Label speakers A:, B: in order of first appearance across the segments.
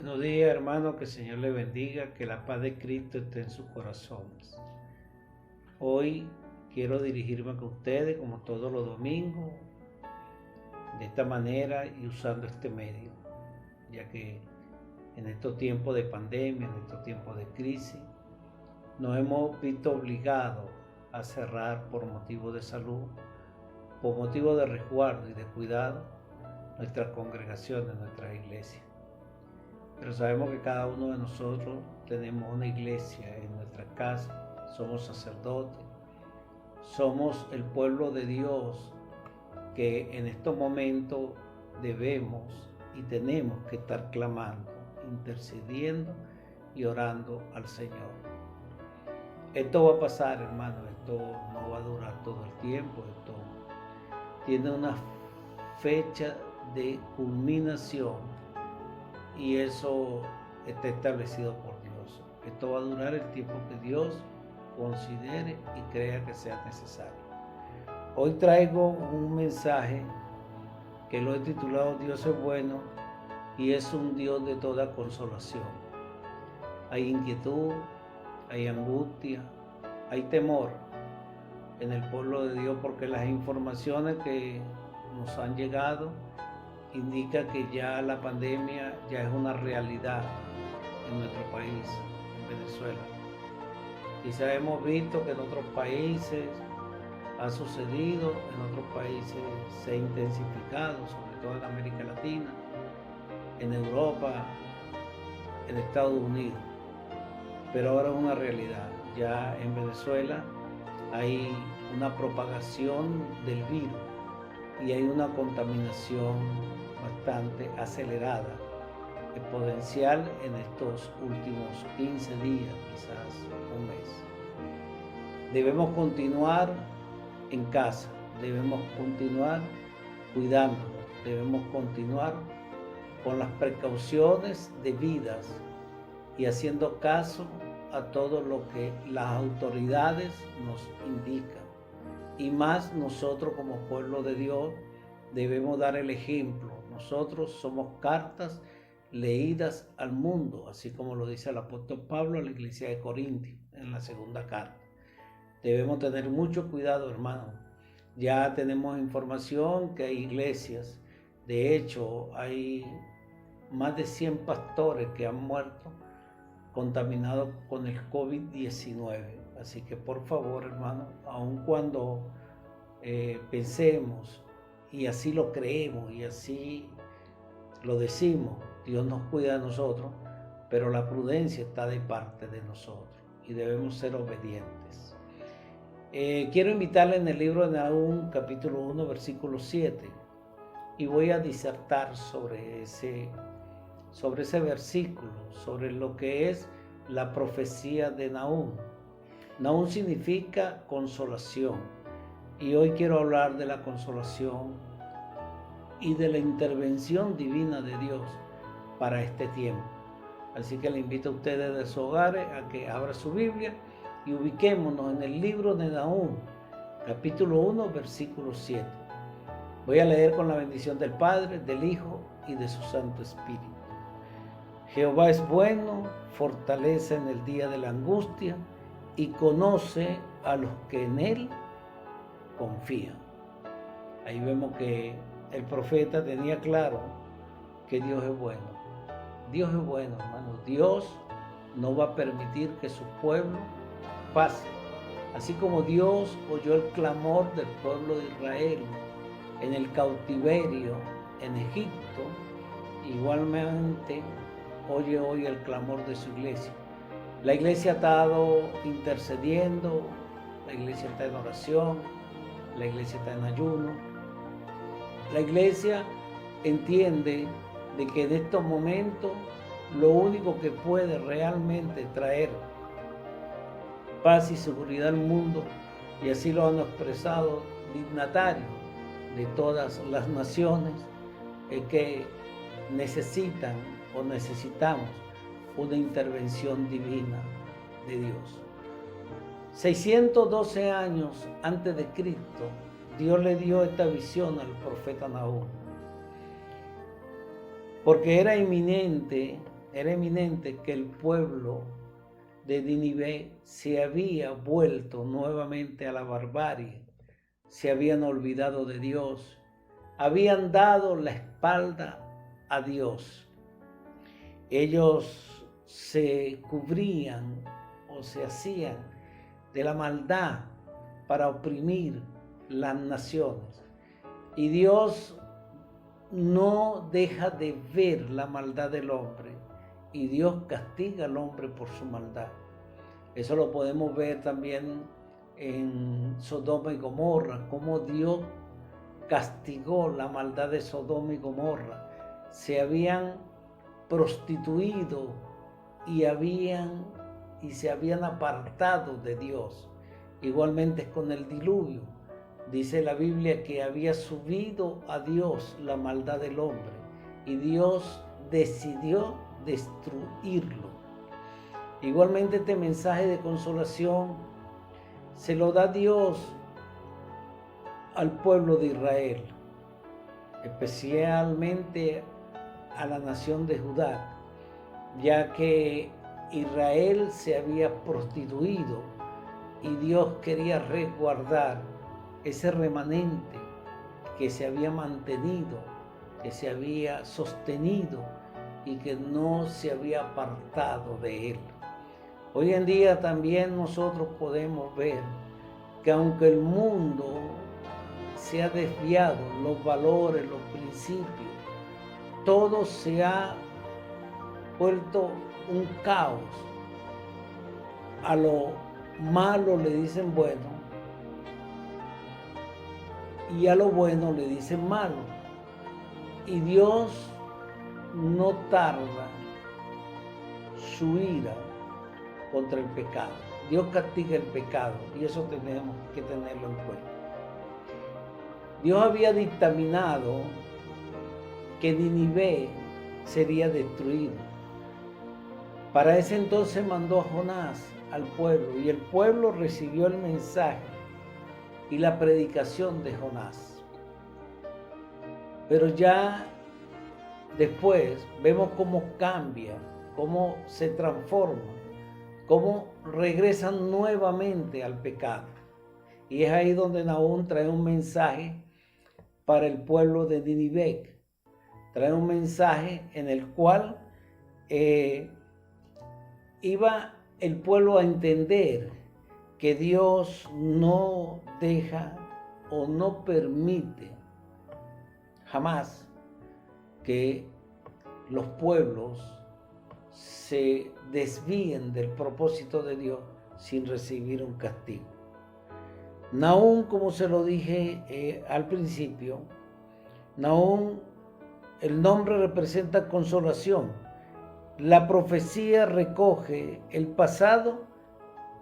A: Buenos días, hermano, que el Señor le bendiga, que la paz de Cristo esté en sus corazones. Hoy quiero dirigirme con ustedes, como todos los domingos, de esta manera y usando este medio, ya que en estos tiempos de pandemia, en estos tiempos de crisis, nos hemos visto obligados a cerrar por motivos de salud, por motivos de resguardo y de cuidado nuestras congregaciones, nuestras iglesias. Pero sabemos que cada uno de nosotros tenemos una iglesia en nuestra casa, somos sacerdotes, somos el pueblo de Dios que en estos momentos debemos y tenemos que estar clamando, intercediendo y orando al Señor. Esto va a pasar, hermano, esto no va a durar todo el tiempo, esto tiene una fecha de culminación y eso está establecido por Dios. Esto va a durar el tiempo que Dios considere y crea que sea necesario. Hoy traigo un mensaje que lo he titulado Dios es bueno y es un Dios de toda consolación. Hay inquietud, hay angustia, hay temor en el pueblo de Dios porque las informaciones que nos han llegado indica que ya la pandemia ya es una realidad en nuestro país, en Venezuela. Quizá hemos visto que en otros países ha sucedido, en otros países se ha intensificado, sobre todo en América Latina, en Europa, en Estados Unidos. Pero ahora es una realidad. Ya en Venezuela hay una propagación del virus y hay una contaminación bastante acelerada, exponencial en estos últimos 15 días, quizás un mes. Debemos continuar en casa, debemos continuar cuidándonos, debemos continuar con las precauciones debidas y haciendo caso a todo lo que las autoridades nos indican. Y más nosotros como pueblo de Dios debemos dar el ejemplo. Nosotros somos cartas leídas al mundo, así como lo dice el apóstol Pablo a la iglesia de Corintios en la segunda carta. Debemos tener mucho cuidado, hermano. Ya tenemos información que hay iglesias, de hecho hay más de 100 pastores que han muerto contaminados con el COVID-19. Así que por favor, hermano, aun cuando pensemos y así lo creemos y así lo decimos, Dios nos cuida de nosotros, pero la prudencia está de parte de nosotros y debemos ser obedientes. Quiero invitarle en el libro de Nahum, capítulo 1, versículo 7, y voy a disertar sobre ese versículo, sobre lo que es la profecía de Nahum. Nahum significa consolación y hoy quiero hablar de la consolación y de la intervención divina de Dios para este tiempo. Así que le invito a ustedes de sus hogares a que abra su Biblia y ubiquémonos en el libro de Nahum, capítulo 1, versículo 7. Voy a leer con la bendición del Padre, del Hijo y de su Santo Espíritu. Jehová es bueno, fortalece en el día de la angustia y conoce a los que en él confían. Ahí vemos que el profeta tenía claro que Dios es bueno. Dios es bueno, hermano. Dios no va a permitir que su pueblo pase. Así como Dios oyó el clamor del pueblo de Israel en el cautiverio en Egipto, igualmente oye hoy el clamor de su iglesia. La iglesia ha estado intercediendo, la iglesia está en oración, la iglesia está en ayuno. La iglesia entiende de que en estos momentos lo único que puede realmente traer paz y seguridad al mundo, y así lo han expresado dignatarios de todas las naciones, es que necesitan o necesitamos una intervención divina de Dios. 612 años antes de Cristo, Dios le dio esta visión al profeta Nahum, porque era inminente era eminente que el pueblo de Nínive se había vuelto nuevamente a la barbarie, se habían olvidado de Dios, habían dado la espalda a Dios. Ellos se cubrían o se hacían de la maldad para oprimir las naciones. Y Dios no deja de ver la maldad del hombre y Dios castiga al hombre por su maldad. Eso lo podemos ver también en Sodoma y Gomorra, cómo Dios castigó la maldad de Sodoma y Gomorra. Se habían prostituido y se habían apartado de Dios. Igualmente con el diluvio. Dice la Biblia que había subido a Dios la maldad del hombre y Dios decidió destruirlo. Igualmente este mensaje de consolación se lo da Dios al pueblo de Israel, especialmente a la nación de Judá, ya que Israel se había prostituido y Dios quería resguardar ese remanente que se había mantenido, que se había sostenido y que no se había apartado de él. Hoy en día también nosotros podemos ver que aunque el mundo se ha desviado, los valores, los principios, todo se ha vuelto un caos. A lo malo le dicen bueno y a lo bueno le dicen malo. Y Dios no tarda su ira contra el pecado. Dios castiga el pecado y eso tenemos que tenerlo en cuenta. Dios había dictaminado que Nínive sería destruido. Para ese entonces mandó a Jonás al pueblo y el pueblo recibió el mensaje y la predicación de Jonás. Pero ya después vemos cómo cambia, cómo se transforma, cómo regresan nuevamente al pecado. Y es ahí donde Nahum trae un mensaje para el pueblo de Nínive. Trae un mensaje en el cual iba el pueblo a entender que Dios no deja o no permite jamás que los pueblos se desvíen del propósito de Dios sin recibir un castigo. Nahum, como se lo dije al principio, Nahum, el nombre representa consolación. La profecía recoge el pasado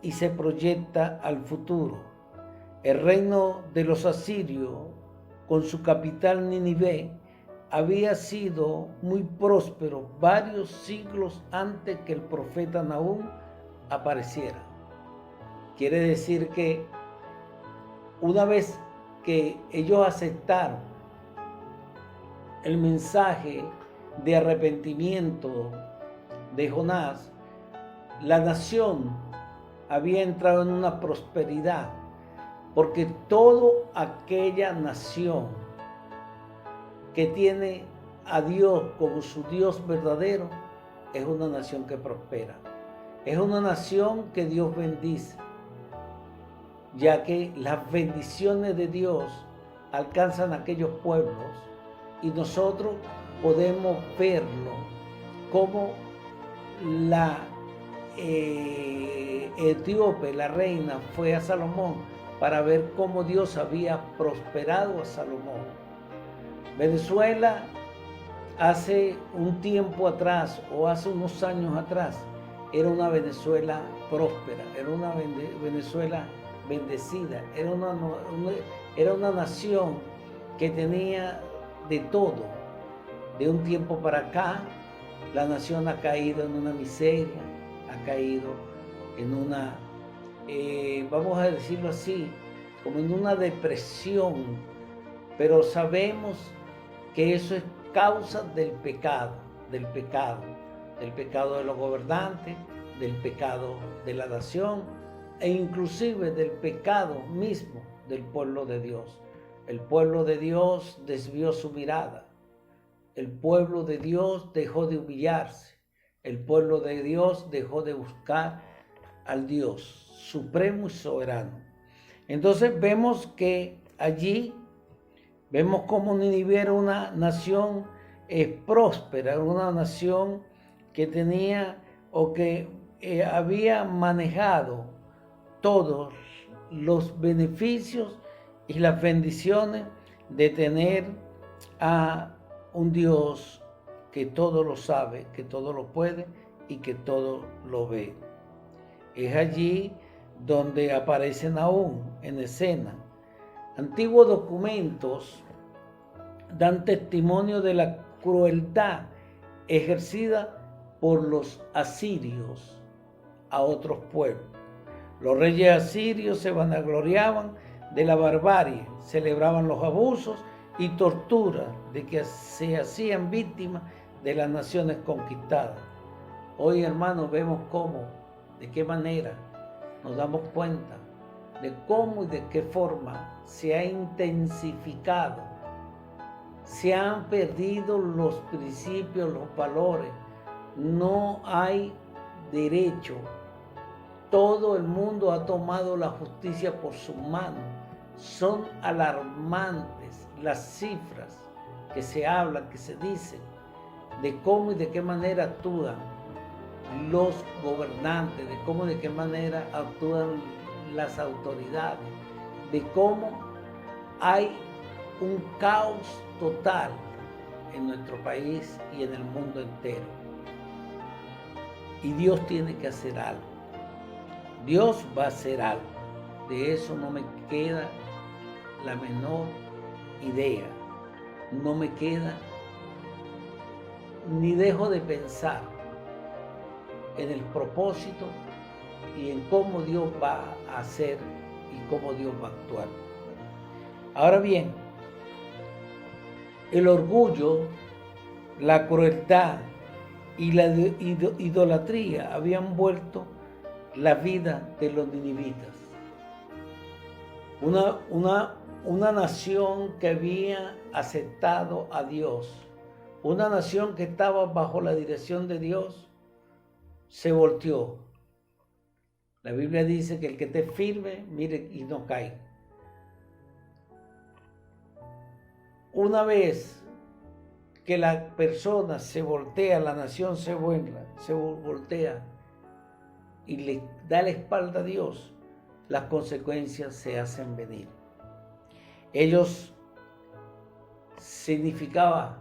A: y se proyecta al futuro. El reino de los asirios, con su capital Nínive, había sido muy próspero varios siglos antes que el profeta Nahum apareciera. Quiere decir que una vez que ellos aceptaron el mensaje de arrepentimiento de Jonás, la nación había entrado en una prosperidad, porque toda aquella nación que tiene a Dios como su Dios verdadero es una nación que prospera, es una nación que Dios bendice, ya que las bendiciones de Dios alcanzan a aquellos pueblos y nosotros podemos verlo como la etíope, la reina, fue a Salomón para ver cómo Dios había prosperado a Salomón. Venezuela hace un tiempo atrás o hace unos años atrás era una Venezuela próspera, era una Venezuela bendecida, era una nación que tenía de todo. De un tiempo para acá, la nación ha caído en una miseria, ha caído en una, vamos a decirlo así, como en una depresión, pero sabemos que eso es causa del pecado, del pecado de los gobernantes, del pecado de la nación e inclusive del pecado mismo del pueblo de Dios. El pueblo de Dios desvió su mirada. El pueblo de Dios dejó de humillarse. El pueblo de Dios dejó de buscar al Dios supremo y soberano. Entonces vemos que allí, vemos como Nínive era una nación próspera, una nación que tenía o que había manejado todos los beneficios y las bendiciones de tener a un Dios que todo lo sabe, que todo lo puede y que todo lo ve. Es allí donde aparecen aún en escena. Antiguos documentos dan testimonio de la crueldad ejercida por los asirios a otros pueblos. Los reyes asirios se vanagloriaban de la barbarie, celebraban los abusos y torturas de que se hacían víctimas de las naciones conquistadas. Hoy, hermanos, vemos cómo, de qué manera nos damos cuenta de cómo y de qué forma se ha intensificado, se han perdido los principios, los valores, no hay derecho. Todo el mundo ha tomado la justicia por sus manos. Son alarmantes las cifras que se hablan, que se dicen, de cómo y de qué manera actúan los gobernantes, de cómo y de qué manera actúan las autoridades, de cómo hay un caos total en nuestro país y en el mundo entero. Y Dios tiene que hacer algo. Dios va a hacer algo. De eso no me queda la menor idea. No me queda ni dejo de pensar en el propósito y en cómo Dios va a hacer y cómo Dios va a actuar. Ahora bien, el orgullo, la crueldad y la idolatría habían vuelto la vida de los ninivitas. Una nación que había aceptado a Dios, una nación que estaba bajo la dirección de Dios, se volteó. La Biblia dice que el que esté firme, mire y no caiga. Una vez que la persona se voltea, la nación se voltea y le da la espalda a Dios, las consecuencias se hacen venir. Ellos significaban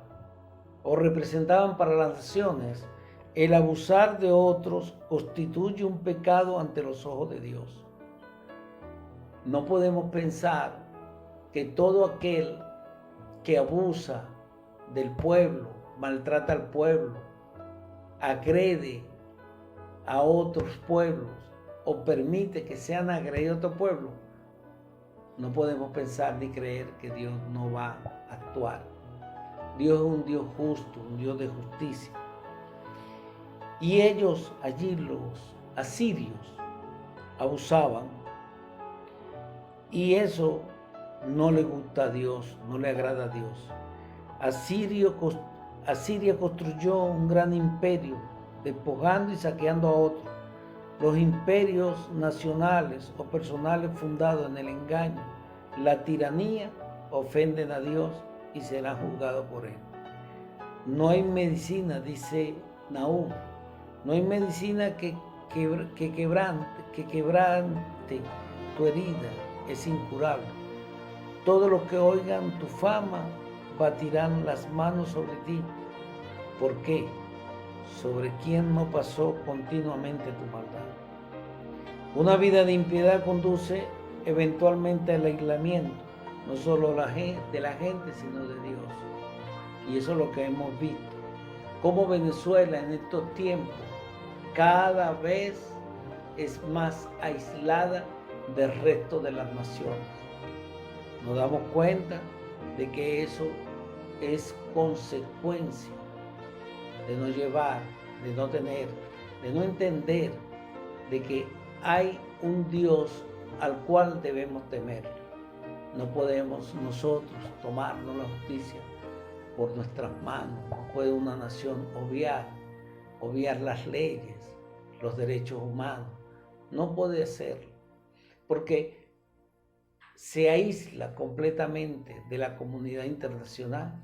A: o representaban para las naciones el abusar de otros constituye un pecado ante los ojos de Dios. No podemos pensar que todo aquel que abusa del pueblo, maltrata al pueblo, agrede a otros pueblos o permite que sean agredidos a otro pueblo, no podemos pensar ni creer que Dios no va a actuar. Dios es un Dios justo, un Dios de justicia. Y ellos allí, los asirios, abusaban. Y eso no le gusta a Dios, no le agrada a Dios. Asiria construyó un gran imperio, despojando y saqueando a otros. Los imperios nacionales o personales fundados en el engaño, la tiranía, ofenden a Dios y serán juzgados por él. No hay medicina, dice Nahum, no hay medicina que quebrante tu herida, es incurable. Todos los que oigan tu fama batirán las manos sobre ti. ¿Por qué? Sobre quién no pasó continuamente tu maldad. Una vida de impiedad conduce eventualmente al aislamiento, no solo de la gente, sino de Dios. Y eso es lo que hemos visto. Cómo Venezuela en estos tiempos cada vez es más aislada del resto de las naciones. Nos damos cuenta de que eso es consecuencia de no llevar de no tener, de no entender de que hay un Dios al cual debemos temer. No podemos nosotros tomarnos la justicia por nuestras manos. No puede una nación obviar las leyes, los derechos humanos. No puede hacerlo, porque se aísla completamente de la comunidad internacional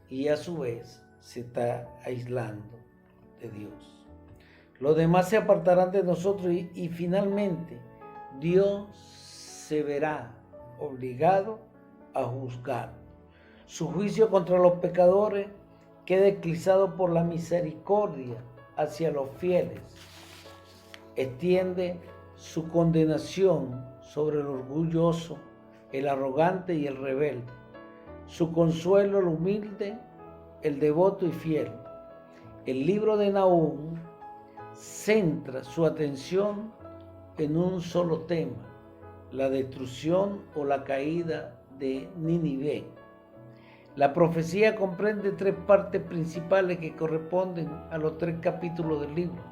A: y a su vez se está aislando de Dios. Los demás se apartarán de nosotros y finalmente Dios se verá obligado a juzgar. Su juicio contra los pecadores queda eclipsado por la misericordia hacia los fieles. Extiende su condenación sobre el orgulloso, el arrogante y el rebelde. Su consuelo el humilde, el devoto y fiel. El libro de Nahum centra su atención en un solo tema: la destrucción o la caída de Nínive. La profecía comprende tres partes principales que corresponden a los tres capítulos del libro.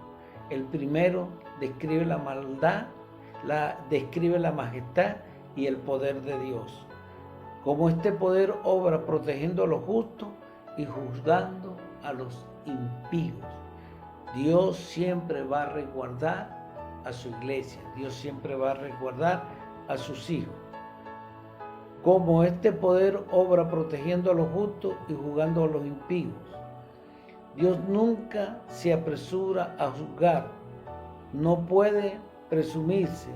A: El primero describe la maldad, describe la majestad y el poder de Dios. Cómo este poder obra protegiendo a los justos y juzgando a los impíos. Dios siempre va a resguardar a su iglesia. Dios siempre va a resguardar a sus hijos. Como este poder obra protegiendo a los justos y juzgando a los impíos. Dios nunca se apresura a juzgar. No puede presumirse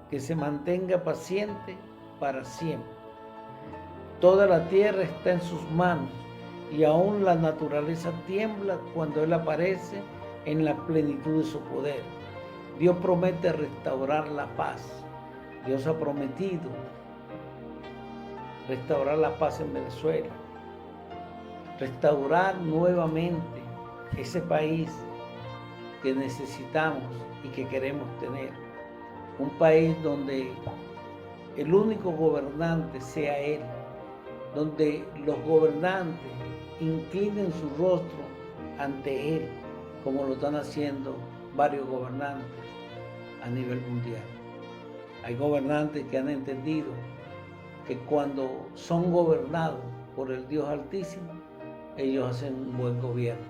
A: que se mantenga paciente para siempre. Toda la tierra está en sus manos y aún la naturaleza tiembla cuando Él aparece en la plenitud de su poder. Dios promete restaurar la paz. Dios ha prometido restaurar la paz en Venezuela, restaurar nuevamente ese país que necesitamos y que queremos tener. Un país donde el único gobernante sea Él, donde los gobernantes inclinen su rostro ante Él, como lo están haciendo varios gobernantes a nivel mundial. Hay gobernantes que han entendido que cuando son gobernados por el Dios Altísimo, ellos hacen un buen gobierno,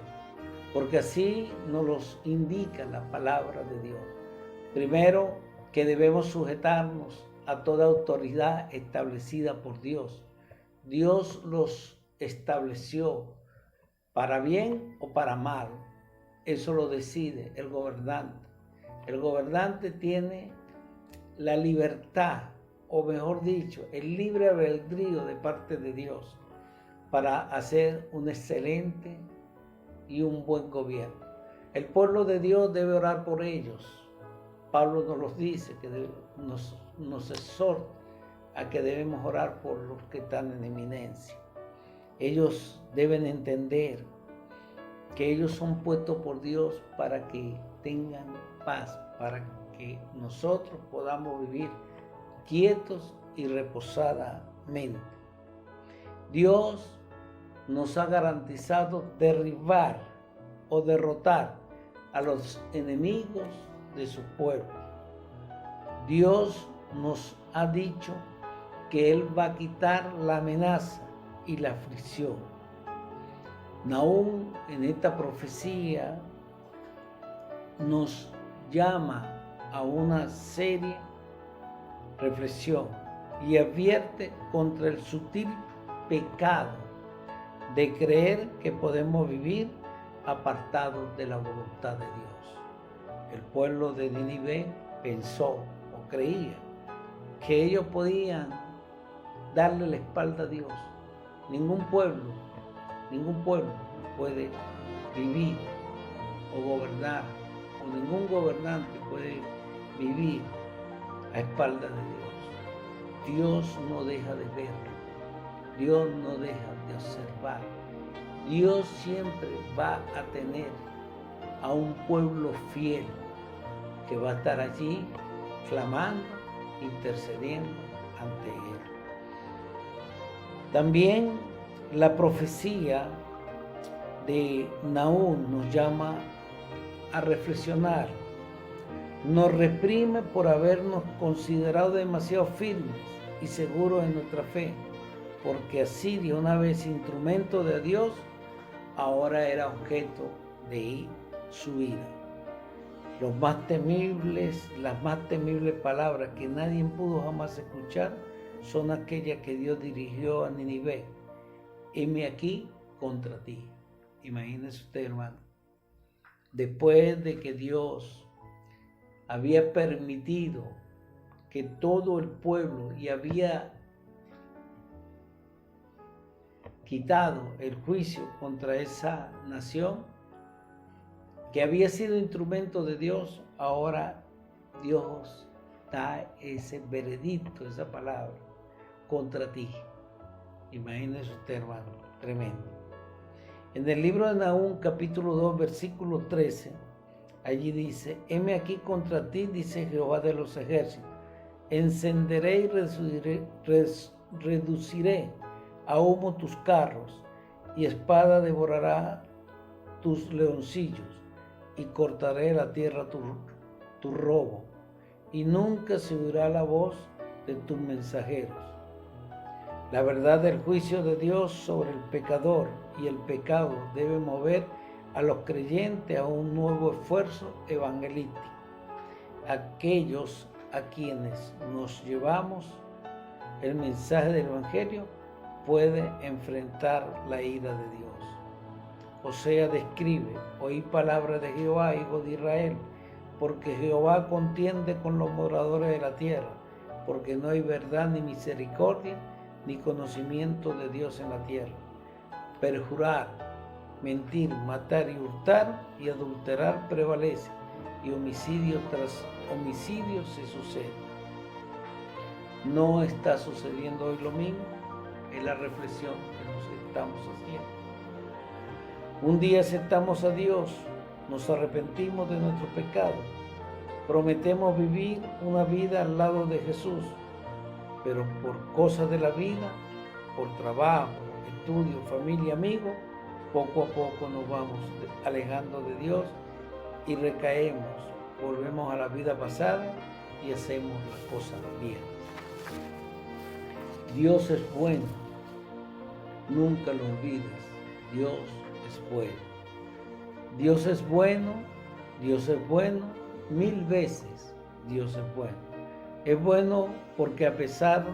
A: porque así nos los indica la palabra de Dios. Primero, que debemos sujetarnos a toda autoridad establecida por Dios. Dios los estableció para bien o para mal. Eso lo decide el gobernante. El gobernante tiene la libertad, o mejor dicho, el libre albedrío de parte de Dios para hacer un excelente y un buen gobierno. El pueblo de Dios debe orar por ellos. Pablo nos los dice, que nos exhorta a que debemos orar por los que están en eminencia. Ellos deben entender que ellos son puestos por Dios para que tengan paz, para que nosotros podamos vivir quietos y reposadamente. Dios nos ha garantizado derribar o derrotar a los enemigos de su pueblo. Dios nos ha dicho que Él va a quitar la amenaza y la aflicción. Nahum en esta profecía nos llama a una seria reflexión y advierte contra el sutil pecado de creer que podemos vivir apartados de la voluntad de Dios. El pueblo de Nínive pensó o creía que ellos podían darle la espalda a Dios. Ningún pueblo puede vivir o gobernar, o ningún gobernante puede vivir a espaldas de Dios. Dios no deja de verlo, Dios no deja de observar. Dios siempre va a tener a un pueblo fiel que va a estar allí clamando, intercediendo ante Él. También la profecía de Nahum nos llama a reflexionar. Nos reprime por habernos considerado demasiado firmes y seguros en nuestra fe, porque Asiria, una vez instrumento de Dios, ahora era objeto de su ira. Las más temibles palabras que nadie pudo jamás escuchar son aquellas que Dios dirigió a Nínive. Heme aquí contra ti. Imagínese usted, hermano. Después de que Dios había permitido que todo el pueblo y había quitado el juicio contra esa nación, que había sido instrumento de Dios, ahora Dios da ese veredicto, esa palabra, contra ti. Imagínese usted, hermano, tremendo. En el libro de Nahum, capítulo 2, versículo 13, allí dice: heme aquí contra ti, dice Jehová de los ejércitos, encenderé y reduciré a humo tus carros, y espada devorará tus leoncillos, y cortaré la tierra tu robo, y nunca se oirá la voz de tus mensajeros. La verdad del juicio de Dios sobre el pecador y el pecado debe mover a los creyentes a un nuevo esfuerzo evangelístico. Aquellos a quienes nos llevamos el mensaje del Evangelio puede enfrentar la ira de Dios. Osea describe: oí palabra de Jehová, hijo de Israel, porque Jehová contiende con los moradores de la tierra, porque no hay verdad ni misericordia ni conocimiento de Dios en la tierra. Perjurar, mentir, matar y hurtar y adulterar prevalece, y homicidio tras homicidio se sucede. ¿No está sucediendo hoy lo mismo? Es la reflexión que nos estamos haciendo. Un día aceptamos a Dios, nos arrepentimos de nuestro pecado, prometemos vivir una vida al lado de Jesús, pero por cosas de la vida, por trabajo, estudio, familia, amigos, poco a poco nos vamos alejando de Dios y recaemos, volvemos a la vida pasada y hacemos las cosas viejas. Dios es bueno, nunca lo olvides, Dios es bueno. Dios es bueno, Dios es bueno, 1000 veces Dios es bueno. Es bueno porque a pesar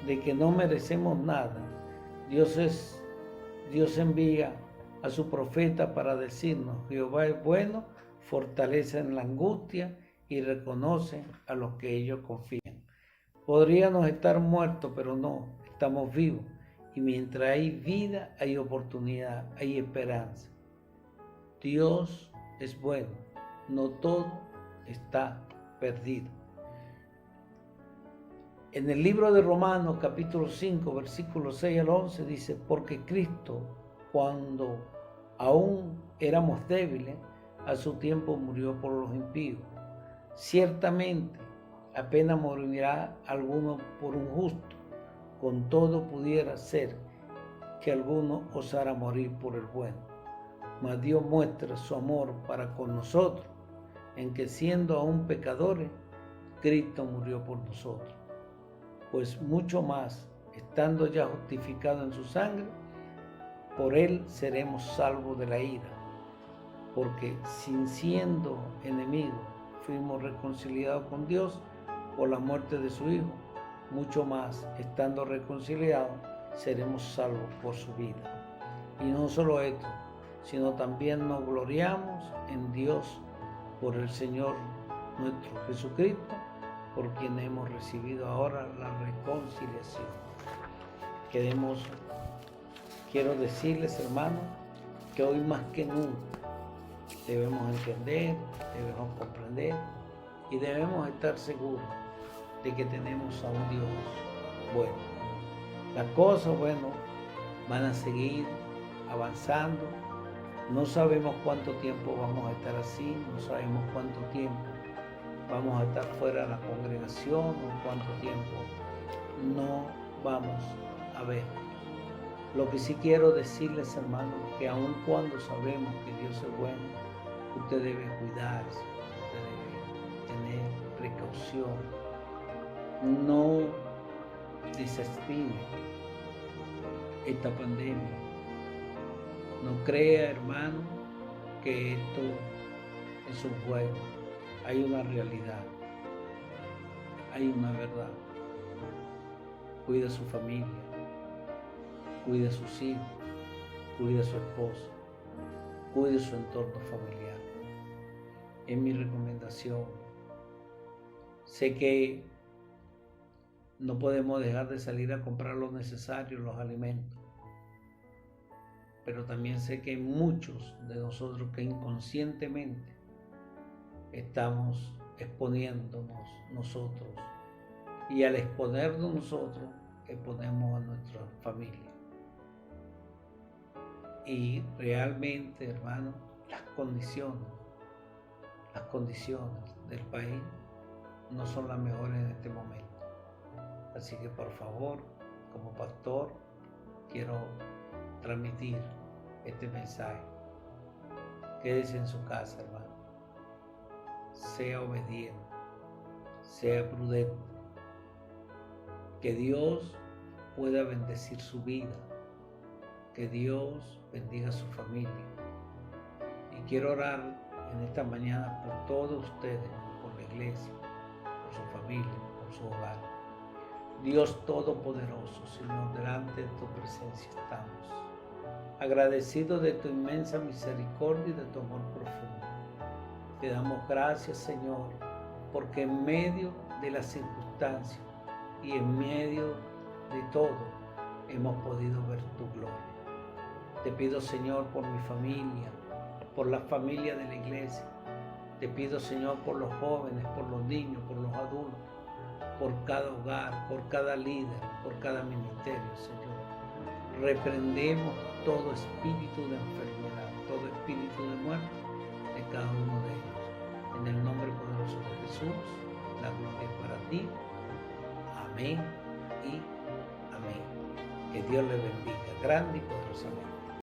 A: de que no merecemos nada, Dios envía a su profeta para decirnos: Jehová es bueno, fortalece en la angustia y reconoce a los que ellos confían. Podríamos estar muertos, pero no, estamos vivos. Y mientras hay vida, hay oportunidad, hay esperanza. Dios es bueno, no todo está perdido. En el libro de Romanos, capítulo 5, versículos 6 al 11, dice: porque Cristo, cuando aún éramos débiles, a su tiempo murió por los impíos. Ciertamente, apenas morirá alguno por un justo, con todo pudiera ser que alguno osara morir por el bueno. Mas Dios muestra su amor para con nosotros, en que siendo aún pecadores, Cristo murió por nosotros. Pues mucho más, estando ya justificados en su sangre, por él seremos salvos de la ira. Porque sin siendo enemigos, fuimos reconciliados con Dios por la muerte de su Hijo. Mucho más, estando reconciliados, seremos salvos por su vida. Y no solo esto, sino también nos gloriamos en Dios por el Señor nuestro Jesucristo, por quien hemos recibido ahora la reconciliación. Quiero decirles, hermanos, que hoy más que nunca debemos entender, debemos comprender y debemos estar seguros de que tenemos a un Dios bueno. Las cosas, van a seguir avanzando. No sabemos cuánto tiempo vamos a estar así, no sabemos cuánto tiempo vamos a estar fuera de la congregación o cuánto tiempo no vamos a ver. Lo que sí quiero decirles, hermanos, que aun cuando sabemos que Dios es bueno, Usted debe cuidarse, usted debe tener precaución. No desestime esta pandemia. No crea, hermano, que esto es un juego. Hay una realidad, hay una verdad. Cuida a su familia, cuida a sus hijos, cuida a su esposo, cuide su entorno familiar. Es mi recomendación. Sé que no podemos dejar de salir a comprar lo necesario, los alimentos, pero también sé que hay muchos de nosotros que inconscientemente estamos exponiéndonos nosotros, y al exponernos nosotros exponemos a nuestra familia. Y realmente, hermano, las condiciones del país no son las mejores en este momento. Así que por favor, como pastor, quiero transmitir este mensaje. Quédese en su casa, hermano. Sea obediente, sea prudente. Que Dios pueda bendecir su vida. Que Dios bendiga a su familia. Y quiero orar en esta mañana por todos ustedes, por la iglesia, por su familia, por su hogar. Dios Todopoderoso, Señor, delante de tu presencia estamos, agradecidos de tu inmensa misericordia y de tu amor profundo. Te damos gracias, Señor, porque en medio de las circunstancias y en medio de todo hemos podido ver tu gloria. Te pido, Señor, por mi familia, por la familia de la iglesia. Te pido, Señor, por los jóvenes, por los niños, por los adultos, por cada hogar, por cada líder, por cada ministerio, Señor. Reprendemos todo espíritu de enfermedad, todo espíritu de muerte de cada uno de ellos. En el nombre poderoso de Jesús, la gloria es para ti. Amén y amén. Que Dios le bendiga grande y poderosamente.